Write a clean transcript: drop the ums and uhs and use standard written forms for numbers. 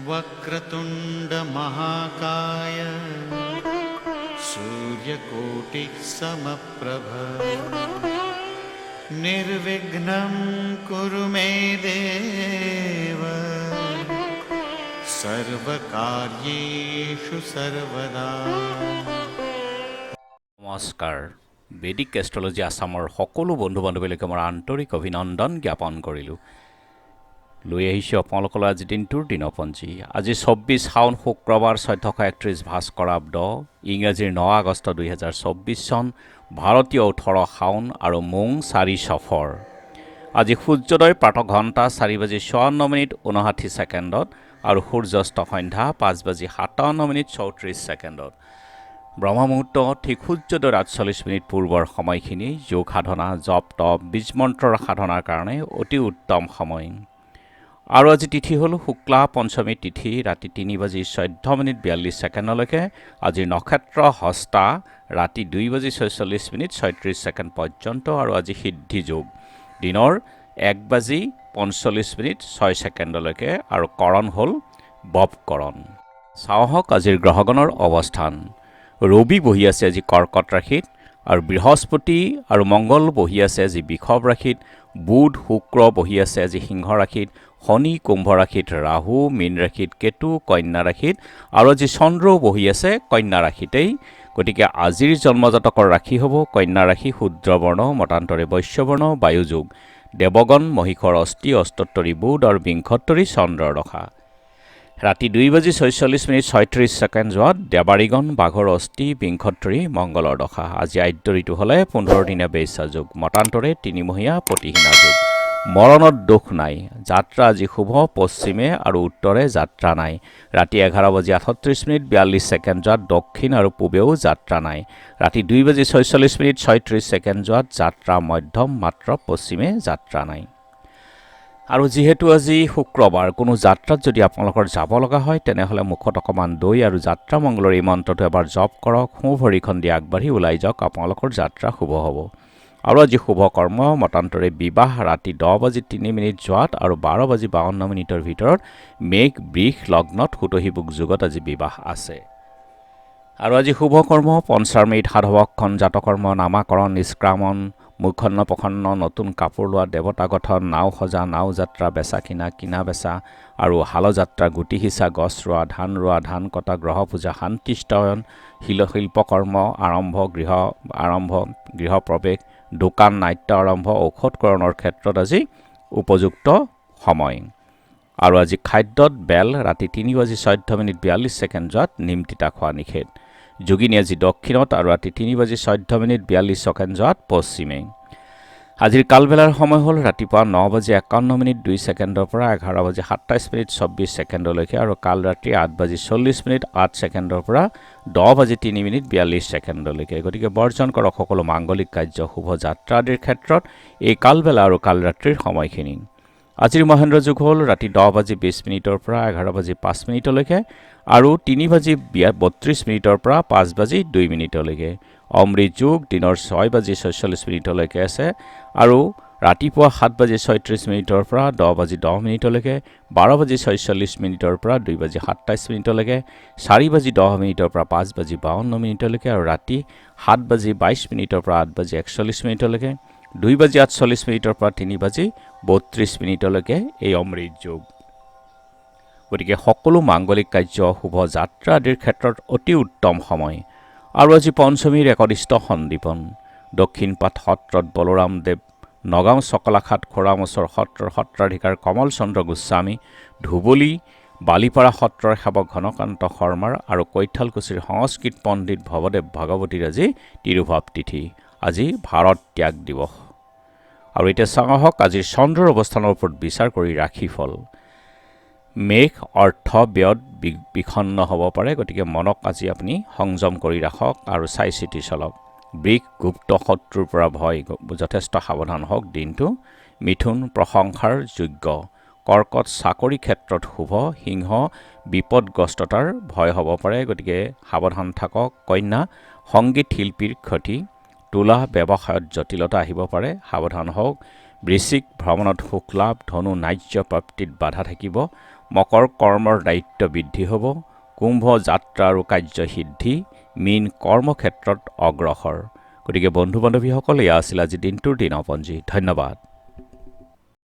वक्रतुंड महाकाय सूर्यकोटि समप्रभ निर्विघ्नं कुरु मे देव सर्वकार्येषु सर्वदा। নমস্কাৰ বেদিক এষ্ট্ৰলজি আসামৰ সকলো বন্ধু বান্ধৱীলৈকে মোৰ আন্তৰিক অভিনন্দন জ্ঞাপন কৰিলোঁ। লৈ আহিছোঁ আপোনালোকৰ আজি দিনটোৰ দিনপঞ্জী। আজি 24 শাওন শুক্ৰবাৰ 1431 ভাস্কৰাব্দ, ইংৰাজীৰ 9 আগষ্ট 2024 চন, ভাৰতীয় 18 শাওন আৰু মোং 4 সফৰ। আজি সূৰ্যোদয় প্ৰাতঃ ঘণ্টা 4:54:59 আৰু সূৰ্যাস্ত সন্ধ্যা 5:57:34। ব্ৰহ্মমুহূৰ্ত ঠিক সূৰ্যোদয়ৰ 48 পূৰ্বৰ সময়খিনি যোগ সাধনা, জপ তপ, বীজমন্ত্ৰৰ সাধনাৰ কাৰণে অতি উত্তম সময়। আৰু আজি তিথি হ'ল শুক্লা পঞ্চমী তিথি, ৰাতি 3:14:42 আজিৰ নক্ষত্ৰ হস্তা, ৰাতি 2:46:36 পৰ্যন্ত। আৰু আজি সিদ্ধি যোগ দিনৰ 1:45:06 আৰু কৰণ হ'ল বপকৰণ। চাওঁহক আজিৰ গ্ৰহগণৰ অৱস্থান। ৰবি বহি আছে আজি কৰ্কট ৰাশিত, আৰু বৃহস্পতি আৰু মংগল বহি আছে আজি বৃষভ ৰাশিত, বুধ শুক্ৰ বহি আছে আজি সিংহ ৰাশিত, শনি কুম্ভ ৰাশিত, ৰাহু মীন ৰাশিত, কেতু কন্যা ৰাশিত, আৰু আজি চন্দ্ৰও বহি আছে কন্যা ৰাশিতেই। গতিকে আজিৰ জন্মজাতকৰ ৰাশি হ'ব কন্যা ৰাশি, শুদ্ৰবৰ্ণ, মতান্তৰে বৈশ্যবৰ্ণ, বায়ুযোগ, দেৱগণ, মহিষৰ অস্থি, অস্তোত্তৰী বুধ আৰু বিংশোত্তৰী চন্দ্ৰৰ দশা। ৰাতি 2:46:36 যোৱাত দেৱাৰীগণ, বাঘৰ অস্থি, বিংশোত্তৰী মংগলৰ দশা। আজি আদ্য ঋতু হ'লে 15 দিনীয়া বেশ্যা যোগ, মতান্তৰে 3 মহীয়া প্ৰতিহীনা যোগ। মৰণত দোষ নাই। যাত্ৰা আজি শুভ, পশ্চিমে আৰু উত্তৰে যাত্ৰা নাই। ৰাতি 11:38:42 যোৱাত দক্ষিণ আৰু পূবেও যাত্ৰা নাই। ৰাতি 2:46:36 যোৱাত যাত্ৰা মধ্যম, মাত্ৰ পশ্চিমে যাত্ৰা নাই। আৰু যিহেতু আজি শুক্ৰবাৰ, কোনো যাত্ৰাত যদি আপোনালোকৰ যাব লগা হয় তেনেহ'লে মুখত অকণমান দৈ আৰু যাত্ৰা মংগলৰ এই মন্ত্ৰটো এবাৰ জপ কৰক। সোঁ ভৰিখন দি আগবাঢ়ি ওলাই যাওক, আপোনালোকৰ যাত্ৰা শুভ হ'ব। আৰু আজি শুভ কৰ্ম মতান্তৰে বিবাহ ৰাতি 10:03 যোৱাত আৰু 12:52 ভিতৰত মেঘ বৃষ লগ্নত সুতহিবুক যুগত আজি বিবাহ আছে। আৰু আজি শুভ কৰ্ম পঞ্চামৃত, সাধৱক্ষণ, জাতকৰ্ম, নামাকৰণ, নিষ্ক্ৰামণ, মুখন্ন প্ৰসন্ন, নতুন কাপোৰ লোৱা, দেৱতা গঠন, নাও সজা, নাও যাত্ৰা, বেচা কিনা, কিনা বেচা আৰু হালযাত্ৰা, গুটি সিঁচা, গছ ৰোৱা, ধান কটা, গ্ৰহ পূজা, শান্তিষ্টয়ন, শিল্পকৰ্ম আৰম্ভ, গৃহ প্ৰৱেশ, দোকান, নাট্য আৰম্ভ, ঔষধকৰণৰ ক্ষেত্ৰত আজি উপযুক্ত সময়। আৰু আজি খাদ্যত বেল ৰাতি 3:14:42 যোৱাত নিম তিতা খোৱা নিষেধ। যোগিনী আজি দক্ষিণত আৰু ৰাতি 3:14:42 যোৱাত পশ্চিমে। আজিৰ কালবেলাৰ সময় হ'ল ৰাতিপুৱা 9:51:02 পৰা 11:27:24 আৰু কাল ৰাতি 8:40:08 পৰা 10:03:42। গতিকে বৰ্জন কৰক সকলো মাংগলিক কাৰ্য, শুভ যাত্ৰা আদিৰ ক্ষেত্ৰত এই কালবেলা আৰু কাল ৰাত্ৰিৰ সময়খিনি। আজিৰ মহেন্দ্ৰ যুগ হ'ল ৰাতি 10:20 পৰা 11:05 আৰু 3:32 পৰা 5:02। অমৃত যুগ দিনৰ 6:46 আছে আৰু ৰাতিপুৱা 7:36 পৰা 10:10 12:46 পৰা 2:27 4:10 পৰা 5:52 আৰু ৰাতি 7:22 পৰা 8:41 2:48 পৰা 3:32 এই অমৃত যুগ। গতিকে সকলো মাংগলিক কাৰ্য, শুভ যাত্ৰা আদিৰ ক্ষেত্ৰত অতি উত্তম সময়। আৰু আজি পঞ্চমীৰ একনিষ্ঠ সন্দীপন। দক্ষিণপাট সত্ৰত বলোৰাম দেৱ, নগাঁও চকলাঘাট খোৰামোচৰ সত্ৰৰ সত্ৰাধিকাৰ কমল চন্দ্ৰ গোস্বামী, ধুবুলী বালিপাৰা সত্ৰৰ সেৱক ঘনকান্ত শৰ্মাৰ আৰু কৈঠালকুছিৰ সংস্কৃত পণ্ডিত ভৱদেৱ ভাগৱতীৰ আজি তিৰুভাৱ তিথি। আজি ভাৰত ত্যাগ দিৱস। আৰু এতিয়া চাওঁ আহক আজিৰ চন্দ্ৰৰ অৱস্থানৰ ওপৰত বিচাৰ কৰি ৰাশিফল। মেঘ অৰ্থ ব্যয়ত বিষণ্ণ হ'ব পাৰে, গতিকে মনক আজি আপুনি সংযম কৰি ৰাখক আৰু চাই চিতি চলক। বৃষ গুপ্ত শত্ৰুৰ পৰা ভয়, যথেষ্ট সাৱধান হওক দিনটো। মিথুন প্ৰশংসাৰ যোগ্য। কৰ্কট চাকৰি ক্ষেত্ৰত শুভ। সিংহ বিপদগ্ৰস্ততাৰ ভয় হ'ব পাৰে, গতিকে সাৱধান থাকক। কন্যা সংগীত শিল্পীৰ ক্ষতি, তোলা ব্যৱসায়ত জটিলতা আহিব পাৰে, সাৱধান হওক। বৃশ্চিক ভ্ৰমণত সুখ লাভ, ধনু ন্যায্য প্ৰাপ্তিত বাধা থাকিব, মকৰ কৰ্মৰ দায়িত্ব বৃদ্ধি হ'ব, কুম্ভ যাত্ৰা আৰু কাৰ্যসিদ্ধি, মীন কৰ্মক্ষেত্ৰত অগ্ৰসৰ। গতিকে বন্ধু বান্ধৱীসকল, এয়া আছিল আজি দিনটোৰ দিনপঞ্জী। ধন্যবাদ।